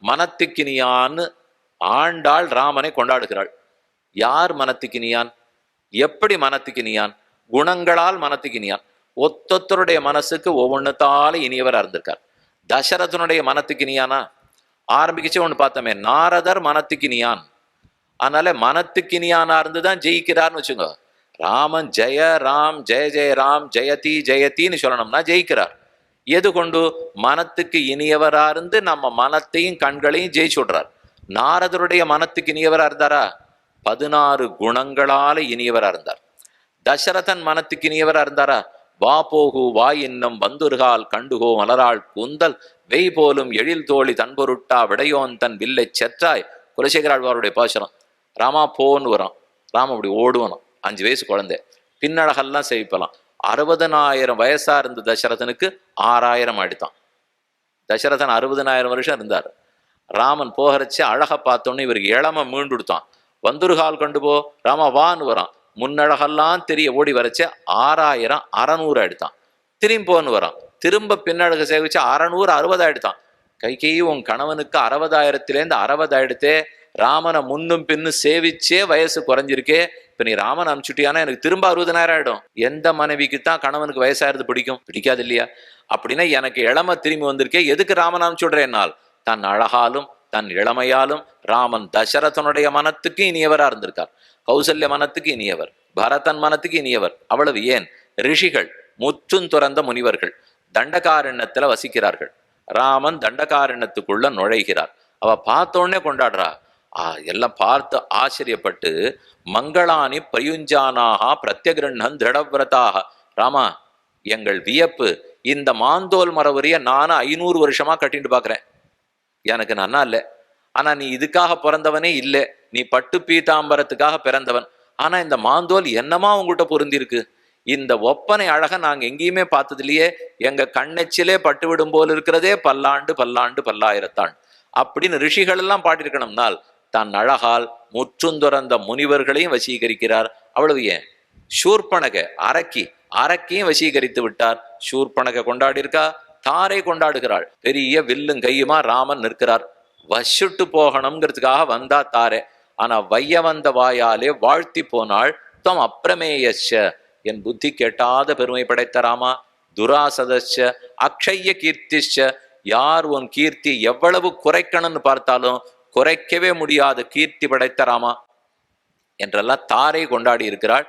மனத்துக்கினியான்னு ஆண்டாள் ராமனை கொண்டாடுகிறாள். யார் மனத்துக்கினியான்? எப்படி மனத்துக்கினியான்? குணங்களால் மனத்துக்கினியான். ஒத்தொத்தருடைய மனசுக்கு ஒவ்வொன்றுத்தால இனியவராக இருந்திருக்கார். தசரதனுடைய மனத்துக்கினியானா? ஆரம்பிச்சு ஒன்று பார்த்தோமே, நாரதர் மனத்துக்கினியான். அதனால மனத்துக்கினியானா இருந்துதான் ஜெயிக்கிறார்னு வச்சுங்க. ராமன் ஜெய ராம் ஜெய ஜெய ராம் ஜெயதி ஜெயத்தின்னு சொல்லணும்னா ஜெயிக்கிறார். எது கொண்டு? மனத்துக்கு இனியவரா இருந்து நம்ம மனத்தையும் கண்களையும் ஜெயிச்சு விடுறார். நாரதருடைய மனத்துக்கு இனியவரா இருந்தாரா? 16 குணங்களால இனியவரா இருந்தார். தசரதன் மனத்துக்கு இனியவரா இருந்தாரா? வா போகு வா இன்னும் வந்துருகால் கண்டுகோ மலராள் கூந்தல் வெய் போலும் எழில் தோழி தன்பொருட்டா விடையோன் தன் வில்லை செற்றாய். குலசேகராழ்வாருடைய பாசனம். ராமா போன்னு வரான். ராம அப்படி ஓடுவனும். 5 வயசு குழந்தை. பின்னழகெல்லாம் சேவிப்பலாம். 60,000 வயசா இருந்த தசரதனுக்கு 6,000 ஆயிடுத்தான். தசரதன் 60,000 வருஷம் இருந்தார். ராமன் போகிறச்சு அழக பார்த்தோன்னு இவருக்கு இளம மீண்டுடுத்தான். வந்துருகால் கண்டு போ ராமா வான்னு வரான். முன்னழகெல்லாம் தெரிய ஓடி வரைச்சு 6,600 ஆயிடுத்தான். திரும்பி போன்னு வரான். திரும்ப பின்னழக சேவிச்சு 660 ஆயிடுத்தான். கைகேயி உன் கணவனுக்கு 60,000 60 ஆயிடுத்தே. ராமனை முன்னும் பின்னும் சேவிச்சே வயசு குறைஞ்சிருக்கே. இப்ப நீ ராமன் அனுப்பிச்சுட்டியானா எனக்கு திரும்ப 60,000 ஆயிடும். எந்த மனைவிக்கு தான் கணவனுக்கு வயசாயிருது பிடிக்கும்? பிடிக்காது இல்லையா? அப்படின்னா எனக்கு இளம திரும்பி வந்திருக்கே, எதுக்கு ராமன் அனுப்பிச்சுடுறேன்னால் தன் அழகாலும் தன் இளமையாலும் ராமன் தசரதனுடைய மனத்துக்கு இனியவரா இருந்திருக்கார். கௌசல்ய மனத்துக்கு இனியவர், பரதன் மனத்துக்கு இனியவர். அவ்வளவு ஏன், ரிஷிகள் முற்றும் துறந்த முனிவர்கள் தண்டகாரண்யத்துல வசிக்கிறார்கள். ராமன் தண்டகாரண்யத்துக்குள்ள நுழைகிறார். அவ பார்த்தோன்னே கொண்டாடுறா. எல்லாம் பார்த்து ஆச்சரியப்பட்டு மங்களானி பிரயுஞ்சானாக பிரத்யகிருண்ணன் திருடவிரதாக. ராமா எங்கள் வியப்பு, இந்த மாந்தோல் மரவரிய நானும் 500 வருஷமா கட்டிட்டு பாக்குறேன். எனக்கு நன்னா இல்லை. ஆனா நீ இதுக்காக பிறந்தவனே இல்லை. நீ பட்டு பீதாம்பரத்துக்காக பிறந்தவன். ஆனா இந்த மாந்தோல் என்னமா உங்ககிட்ட பொருந்திருக்கு. இந்த ஒப்பனை அழக நாங்க எங்கேயுமே பார்த்தது இல்லையே. எங்க கண்ணெச்சிலே பட்டு விடும் போல் இருக்கிறதே பல்லாண்டு பல்லாண்டு பல்லாயிரத்தான் அப்படின்னு ரிஷிகள் எல்லாம் பாட்டிருக்கணும்னால் தன் அழகால் முற்றுந்துறந்த முனிவர்களையும் வசீகரிக்கிறார். அவ்வளவு ஏன், சூர்பனக அரக்கியும் வசீகரித்து விட்டார். சூர்பனக கொண்டாடி இருக்கா, தாரை கொண்டாடுகிறாள். பெரிய வில்லும் கையுமா ராமன் நிற்கிறார். வசுட்டு போகணுங்கிறதுக்காக வந்தா தாரே. ஆனா வைய வந்த வாயாலே வாழ்த்தி போனாள். தம் அப்பிரமேயச்ச, என் புத்தி கெட்டாத பெருமை படைத்த ராமா. துராசதச்ச அக்ஷய கீர்த்திச்ச, யார் உன் கீர்த்தி எவ்வளவு குறைக்கணும்னு பார்த்தாலும் குறைக்கவே முடியாத கீர்த்தி படைத்த ராமா என்றெல்லாம் தாரை கொண்டாடி இருக்கிறாள்.